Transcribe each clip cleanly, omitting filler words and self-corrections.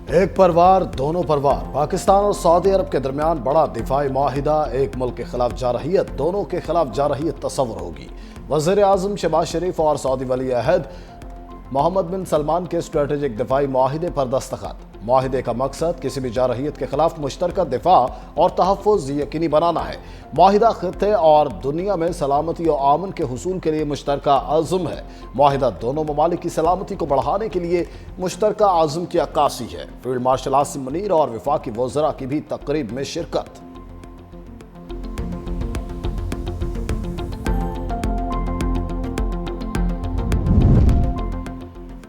एक परिवार दोनों परिवार। पाकिस्तान और सऊदी अरब के दरमियान बड़ा दिफाई माहिदा। एक मुल्क के खिलाफ जारहियत, दोनों के खिलाफ जारहियत तस्वर होगी। वज़ीर आज़म शहबाज शरीफ और सऊदी वली अहद मोहम्मद बिन सलमान के स्ट्रेटेजिक दिफाई माहिदे पर दस्तखत। माहिदे का मकसद किसी भी जारहियत के खिलाफ मुश्तरका दिफा और तहफ़्फ़ुज़ यकीनी बनाना है। माहिदा खित्ते और दुनिया में सलामती और आमन के हुसूल के लिए मुश्तरका आज़म है। माहिदा दोनों ममालिक की सलामती को बढ़ाने के लिए मुश्तरका आज़म की अक्कासी है। फील्ड मार्शल आसिम मुनीर और वफाकी वज़रा की भी तकरीब में शिरकत।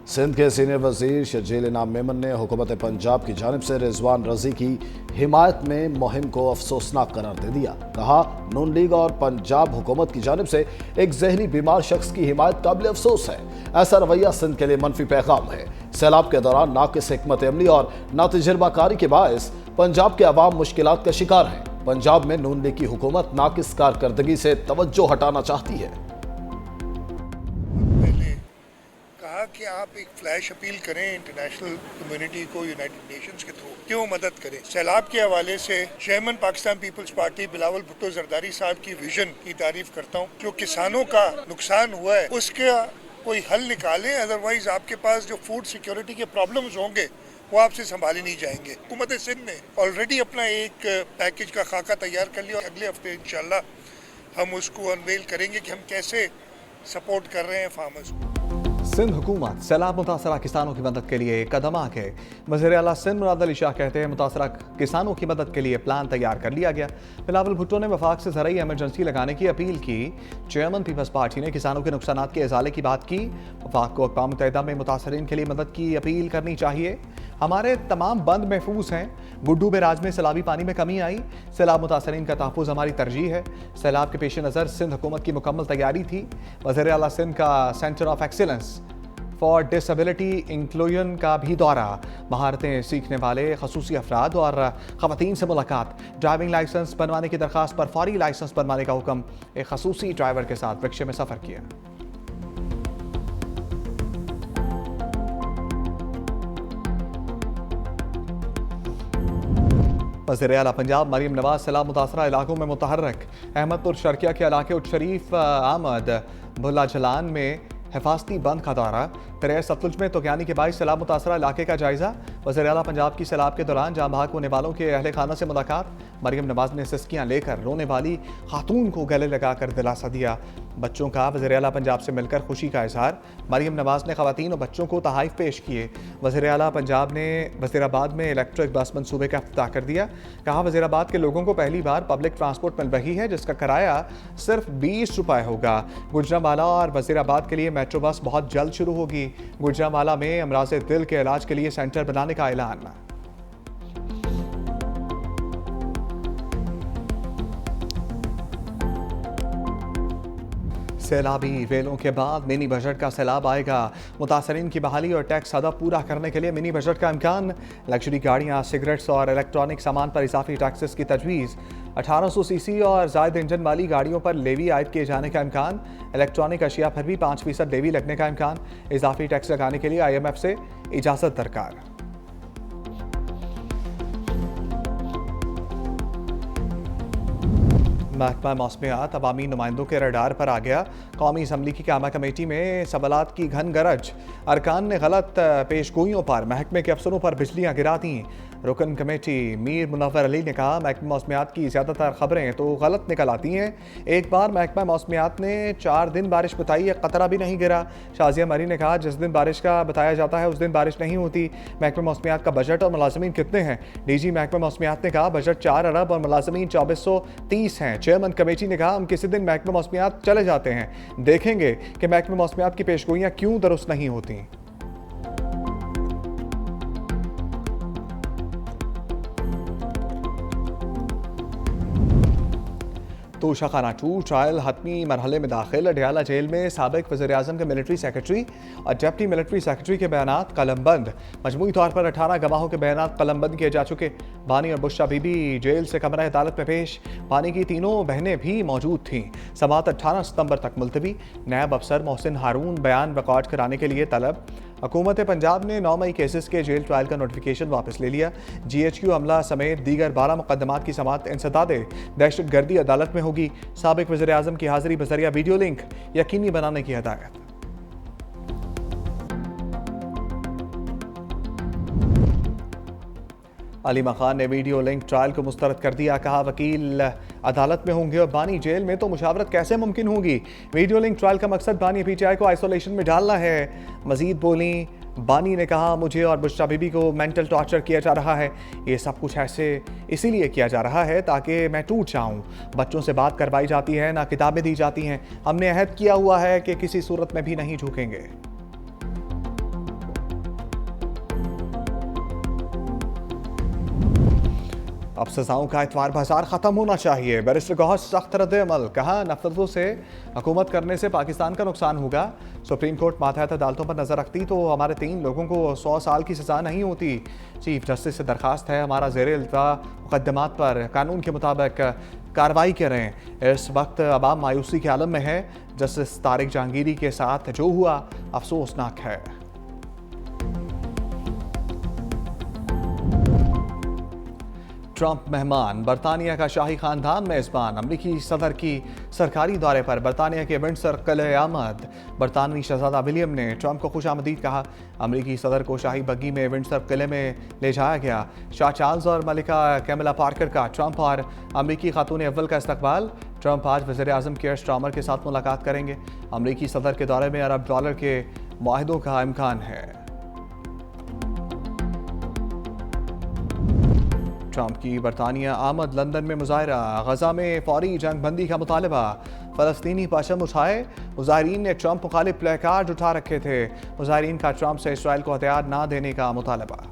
सिंध के सीनियर वजीर शर्जील इनाम मेमन ने हुकूमत पंजाब की जानिब से रिजवान रजी की हिमायत में मुहिम को अफसोसनाक करार दे दिया। कहा, नून लीग और पंजाब हुकूमत की जानिब से एक जहनी बीमार शख्स की हिमायत काबिल अफसोस है। ऐसा रवैया सिंध के लिए मनफी पैगाम है। सैलाब के दौरान नाकिस हिकमत अमली और नातजुर्बाकारी के बायस पंजाब के अवाम मुश्किलात का शिकार है। पंजाब में नून लीग की हुकूमत नाकिस कारकर्दगी से तवज्जो हटाना चाहती है। कि आप एक फ्लैश अपील करें इंटरनेशनल कम्युनिटी को, यूनाइटेड नेशंस के थ्रू क्यों मदद करें। सैलाब के हवाले से chairman Pakistan Peoples Party Bilawal Bhutto Zardari साहब की विजन की तारीफ करता हूँ। जो किसानों का नुकसान हुआ है उसका कोई हल निकालें, अदरवाइज आपके पास जो फूड सिक्योरिटी के प्रॉब्लम्स होंगे वो आपसे संभाले नहीं जाएंगे। हुकूमत सिंध ने ऑलरेडी अपना एक पैकेज का खाका तैयार कर लिया। अगले हफ्ते इंशाल्लाह हम उसको अनवेल करेंगे कि हम कैसे सपोर्ट कर रहे हैं फार्मर्स को। सिंध हुकूमत सैलाब मुतासरा किसानों की मदद के लिए कदम आगे। वज़ीर आला सिंध मुराद अली शाह कहते हैं, मुतासरा किसानों की मदद के लिए प्लान तैयार कर लिया गया। बिलावल भुट्टो ने वफाक से ज़राई एमरजेंसी लगाने की अपील की। चेयरमैन पीपल्स पार्टी ने किसानों के नुकसानात के इजाले की बात की। वफाक को अक़वाम मुत्तहिदा में मुतासरीन के लिए मदद की अपील करनी चाहिए। हमारे तमाम बंद महफूज हैं। गुड्डू बैराज में सैलाबी पानी में कमी आई। सैलाब मुतासरीन का तहफ़्फ़ुज़ हमारी तरजीह है। सैलाब के पेश नज़र सिंध हुकूमत की मुकम्मल तैयारी थी। वज़ीर आला सिंध का centre of excellence for disability inclusion का भी दौरा। महारतें सीखने वाले खसूसी अफराद और ख़वातीन से मुलाकात। ड्राइविंग लाइसेंस बनवाने की दरख्वास्त पर फौरी लाइसेंस बनवाने का हुक्म। एक खसूसी ड्राइवर के साथ रिक्शे में सफ़र किया। वज़ीर आला पंजाब मरीम नवाज सैलाब मुतासरा इलाकों में मुतहर्रिक। अहमदपुर शर्किया के इलाके उच्च शरीफ आमद भुल्ला जलान में हिफाजती बंद का दौरा। दरिया सतलुज में तुगयानी के बाइस सैलाब मुतासरा इलाके का जायजा। वज़ीर आला पंजाब की सैलाब के दौरान जाँ बहक होने वालों के अहले खाना से मुलाकात। मरीम नवाज ने सिस्कियाँ लेकर रोने वाली खातून को गले लगाकर दिलासा दिया। बच्चों का वज़ीर आला पंजाब से मिलकर खुशी का इजहार। मरीम नवाज ने ख़वातीन और बच्चों को तहाइफ पेश किए। वज़ीर आला पंजाब ने वज़ीराबाद में इलेक्ट्रिक बस मनसूबे का इफ्तिताह कर दिया। कहा, वज़ीराबाद के लोगों को पहली बार पब्लिक ट्रांसपोर्ट मिल रही है जिसका किराया सिर्फ 20 रुपये होगा। गुजरांवाला और वज़ीराबाद के लिए मेट्रो बस बहुत जल्द शुरू होगी। गुजरांवाला में अमराज दिल के इलाज के लिए सेंटर बनाने का ऐलान। सैलाबी रेलों के बाद मिनी बजट का सैलाब आएगा। मुतासरीन की बहाली और टैक्स अदा पूरा करने के लिए मिनी बजट का इम्कान। लग्जरी गाड़ियाँ, सिगरेट्स और इलेक्ट्रॉनिक सामान पर इजाफी टैक्सेस की तजवीज़। 1800 सीसी और ज़ायद इंजन वाली गाड़ियों पर लेवी आयद किए जाने का इम्कान। इलेक्ट्रॉनिक अशिया पर भी 5% लेवी लगने का इम्कान। इजाफी टैक्स लगाने के लिए IMF से इजाज़त दरकार। महकमा मौसमियात अवामी नुमाइंदों के रडार पर आ गया। कौमी असम्बली की क़यामा कमेटी में सवालात की घन गरज। अरकान ने गलत पेशगोइयों पर महकमे के अफसरों पर बिजलियाँ गिरा दी। रुकन कमेटी मीर मुनव्वर अली ने कहा, महकमा मौसमियात की ज़्यादातर खबरें तो गलत निकल आती हैं। एक बार महकमा मौसमियात ने 4 दिन बारिश बताई, एक कतरा भी नहीं गिरा। शाजिया मरी ने कहा, जिस दिन बारिश का बताया जाता है उस दिन बारिश नहीं होती। महकमा मौसमियात का बजट और मुलाजमीन कितने हैं? DG महकमा मौसमियात ने कहा, बजट 4 अरब और मुलाजमीन 2430 हैं। चेयरमैन कमेटी ने कहा, हम किसी दिन महकमा मौसमियात चले जाते हैं, देखेंगे कि महकमा मौसमियात की पेशगोइयाँ क्यों दुरुस्त नहीं होती। तोशाखाना 2 ट्रायल हतमी मरहले में दाखिल। अडयाला जेल में साबिक वज़ीर आज़म के मिलिट्री सेक्रेटरी और डिप्टी मिलिट्री सेक्रेटरी के बयानात कलमबंद। मजमूई तौर पर 18 गवाहों के बयानात कलमबंद किए जा चुके। बानी और बुशरा बीबी जेल से कमरा अदालत में पेश। बानी की तीनों बहनें भी मौजूद थीं। समाअत 18 सितंबर तक मुलतवी। नायब अफसर मोहसिन हारून बयान रिकॉर्ड कराने के लिए तलब। हुकूमत पंजाब ने 9 मई केसेस के जेल ट्रायल का नोटिफिकेशन वापस ले लिया। GHQ हमला समेत दीगर 12 मुकदमात की समाअत इंसदाद दहशत गर्दी अदालत में होगी। साबिक वज़ीर आज़म की हाज़िरी बज़रिया वीडियो लिंक यकीनी बनाने की हिदायत। अलीमा खान ने वीडियो लिंक ट्रायल को मुस्तरद कर दिया। कहा वकील अदालत में होंगे और बानी जेल में, तो मुशावरत कैसे मुमकिन होगी। वीडियो लिंक ट्रायल का मकसद बानी PTI को आइसोलेशन में डालना है। मजीद बोली बानी ने कहा मुझे और बुशरा बीबी को मेंटल टॉर्चर किया जा रहा है। ये सब कुछ ऐसे इसीलिए किया जा रहा है ताकि मैं टूट जाऊं। बच्चों से बात करवाई जाती है, ना किताबें दी जाती हैं। हमने अहद किया हुआ है कि किसी सूरत में भी नहीं झुकेंगे। अब सजाओं का एतवार बाजार ख़त्म होना चाहिए। बैरिस्टर गौहर सख्त रद्द-ए-अमल। कहा नफरतों से हुकूमत करने से पाकिस्तान का नुकसान होगा। सुप्रीम कोर्ट मातहत अदालतों पर नज़र रखती तो हमारे 3 लोगों को 100 साल की सज़ा नहीं होती। चीफ जस्टिस से दरख्वास्त है हमारा ज़ेर इल्तवा मुकदमात पर कानून के मुताबिक कार्रवाई करें। इस वक्त अवाम मायूसी के आलम में है। जस्टिस तारिक जहांगीरी के साथ जो हुआ अफसोसनाक है। ट्रंप मेहमान। बरतानिया का शाही खानदान मेज़बान। अमरीकी सदर की सरकारी दौरे पर बरतानिया के विंडसर किले आमद। बरतानवी शहजादा विलियम ने ट्रंप को खुशामदीद कहा। अमरीकी सदर को शाही बग्गी में विंडसर किले में ले जाया गया। शाह चार्ल्स और मलिका कैमिला पार्कर का ट्रंप और अमरीकी खातून अव्वल का इस्तकबाल। ट्रंप आज वज़ीर आज़म केयर स्टार्मर के साथ मुलाकात करेंगे। अमरीकी सदर के दौरे में अरब डॉलर के मुआहदों का इम्कान है। ट्रंप की बरतानिया आमद। लंदन में मुजाहरा। गजा में फौरी जंग बंदी का मुतालबा। फ़लस्तीनी परचम उठाए। मुजाहरीन ने ट्रंप मुखालिफ प्ले कार्ड उठा रखे थे। मुजाहरीन का ट्रंप से इसराइल को हथियार ना देने का मुतालबा।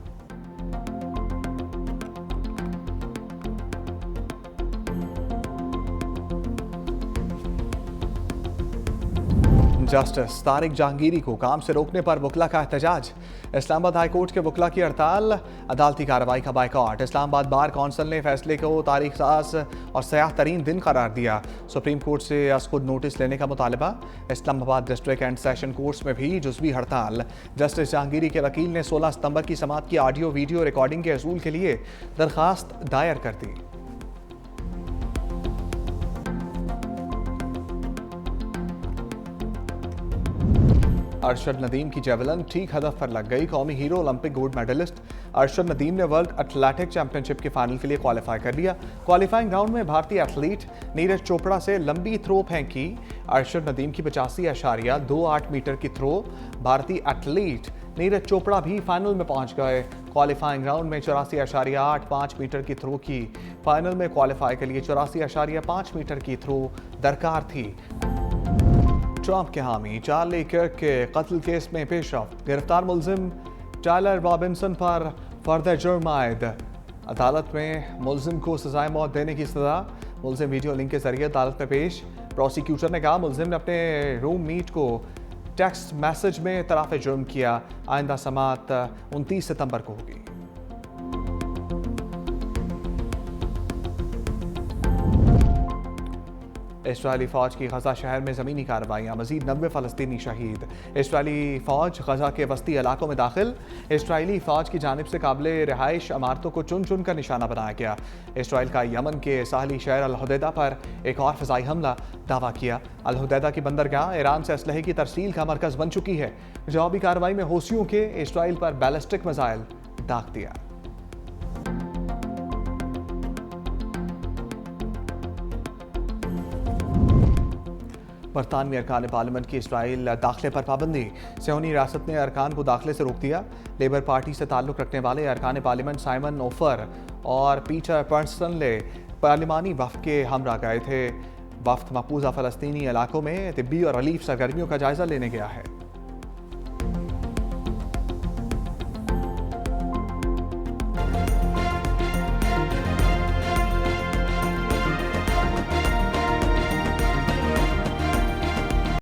जस्टिस तारिक जहांगीरी को काम से रोकने पर वकला का एहतजाज। इस्लामाबाद हाई कोर्ट के वकला की हड़ताल, अदालती कार्रवाई का बायकॉट। इस्लामाबाद बार कौंसिल ने फैसले को तारीख साज और सयाह तरीन दिन करार दिया। सुप्रीम कोर्ट से अज खुद नोटिस लेने का मुतालबा। Islamabad district and session courts में भी जुज़वी हड़ताल। जस्टिस जहांगीरी के वकील ने 16 सितंबर की समाअत की ऑडियो वीडियो रिकॉर्डिंग के असूल के लिए दरखास्त दायर कर दी। अरशद नदीम की जेवलिन ठीक हदफ पर लग गई। कौमी hero Olympic gold medallist Arshad Nadeem ने वर्ल्ड एथलेटिक चैंपियनशिप के फाइनल के लिए क्वालिफाई कर लिया। क्वालिफाइंग राउंड में भारतीय एथलीट नीरज चोपड़ा से लंबी थ्रो फेंकी। अरशद नदीम की 85.28 मीटर की थ्रो। भारतीय एथलीट नीरज चोपड़ा भी फाइनल में पहुंच गए। क्वालिफाइंग राउंड में 84.85 मीटर की थ्रो की। फाइनल में क्वालिफाई के लिए 84.5 मीटर की थ्रो दरकार थी। ट्रंप के हामी चार्ली कर्क के कत्ल केस में पेशरफ्त। गिरफ्तार मुलजिम टायलर रॉबिन्सन पर फर्दर जुर्म आयद। अदालत में मुलजिम को सजाए मौत देने की सजा। मुलजिम वीडियो लिंक के जरिए अदालत में पेश। प्रोसिक्यूटर ने कहा मुलजिम ने अपने रूम मीट को टेक्स्ट मैसेज में तराफे जुर्म किया। आइंदा समाअत 29 सितंबर को होगी। इसराइली फ़ौज की गजा शहर में ज़मीनी कार्रवाइयाँ। मज़ीद 90 फ़लस्तीनी शहीद। इसराइली फ़ौज गजा के वस्ती इलाकों में दाखिल। इसराइली फ़ौज की जानिब से काबिल रिहाइश इमारतों को चुन चुन कर निशाना बनाया गया। इसराइल का यमन के साहली शहर अल-हुदैदा पर एक और फ़िज़ाई हमला दावा किया। अल-हुदैदा की बंदरगाह ईरान से असलहे की तरसील का मरकज़ बन चुकी है। जवाबी कार्रवाई में हौसियों के इसराइल पर बैलिस्टिक मिसाइल दाग दिया। बरतानवी अरकान पार्लियामेंट की इसराइल दाखिले पर पाबंदी। सियोनी रियासत ने अरकान को दाखिले से रोक दिया। लेबर पार्टी से ताल्लुक़ रखने वाले अरकान पार्लियामेंट साइमन ओफर और पीटर पर्सनले पार्लिमानी वफ़द के हमरा गए थे। वफ़द मकबूजा फ़लस्तीनी इलाकों में तिब्बी और रिलीफ सरगर्मियों का जायज़ा लेने गया है।